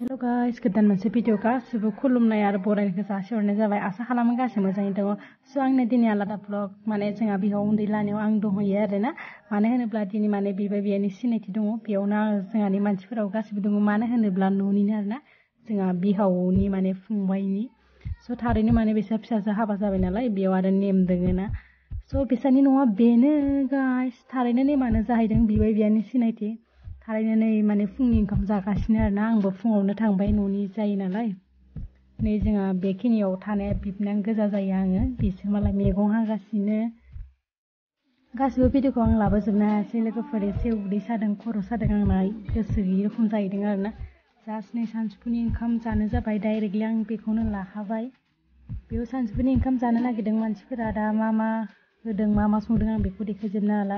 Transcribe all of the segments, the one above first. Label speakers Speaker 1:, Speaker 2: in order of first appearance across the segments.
Speaker 1: Hello guys, gwdan मोनसे video गासिबो खुलुमनाय आरो बरायनायखौ जासिहरनाय जाबाय। आसा खालामो गासिबो मोजाङै दङ। स' आंनो दिनै आलादा ब्लग माने जोंहा बिहाव उन्दै लानायाव आं दंहैयो आरोना। मानो होनोब्ला दिनै माने बिबाय बियानि सिनायथि दङ। बेयावनो जोंहानि मानसिफोराव गासिबो दङ। मानो होनोब्ला न'निनो आरोना। जोंहा बिहावनि माने फंबायनि। स' थारैनो माने बिसा फिसाजो हाबा जाबाय नालाय बेयाव आरो नेम दोङोना। स' बिसानि न'आ बेनो गाइस। थारैनो नेमानो जाहैदों बिबाय बियानि सिनायथि। थारैनो नै माने फुंनि ओंखाम जागासिनो आरोना। आंबो फुङावनो थांबाय न'नि जायो नालाय। नै जोंहा बेखिनियाव थानाया बिबनां गोजा जायो आङो। बिसोर मालाय मैगं हागासिनो। गासिबो भिडिअखौ आं लाबोजोबनो हायासै। लोगोफोर एसे उदै सादों खर' सादों आंना गोसो गैयै रखम जाहैदों आरोना। जास्ट नै सानजौफुनि ओंखाम जानो जाबाय। डाइरेक्टलि आं बेखौनो लाखाबाय। बेयाव सानजौफुनि ओंखाम जानो नागिरदों मानसिफोरा दा मा होदों मा संदों आं बेखौ देखायजोबनो हाला।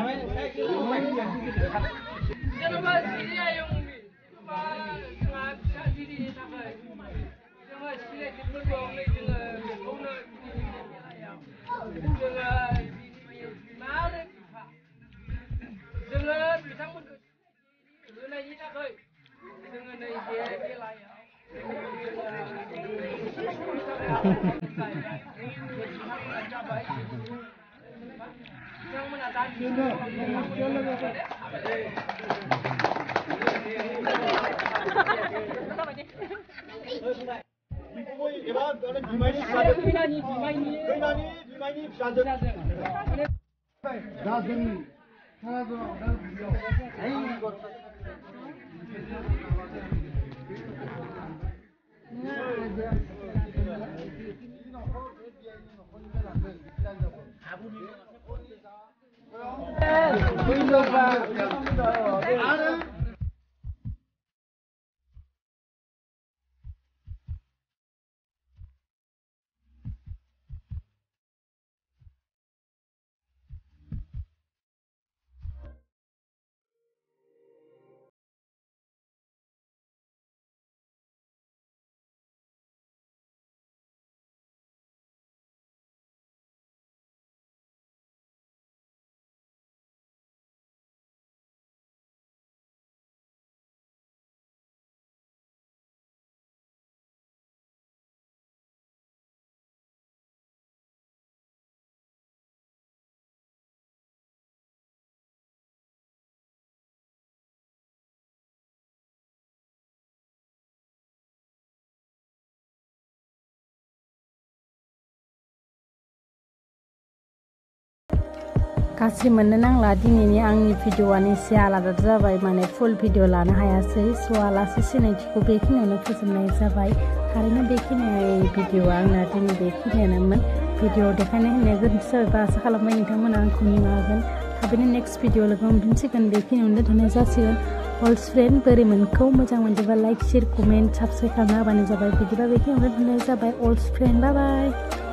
Speaker 1: गाज्रि मोननो नांला दिनैनि आंनि भिडिअआनो एसे आलादा जाबाय माने फुल भिडिअ लानो हायासै। स' आलासि सिनायथिखौ बेखिनियावनो फोजोबनाय जाबाय। थारैनो बेखिनि भिडिअआ आंना दिनै बेखिनियानोमोन। भिडिअ देखायनाय होननाया गोरोन्थि जाबायबा आसा खालामबाय नोंथांमोना आंखौ निमाहा होगोन। थाबैनो नेक्स्ट भिडिअ लोगो मोनफिनसिगोन। बेखिनियावनो दोनथ'नाय जासिगोन। अल्स फ्रेन्ड बोरै मोनखौ मोजां मोनदोंबा लाइक शेयार कमेन्ट साबस्क्राइब खालामना होबानो जाबाय। बिदिबा बेखिनियावनो दोनथ'नाय जाबाय। अल्स फ्रेन्ड बाय बाय।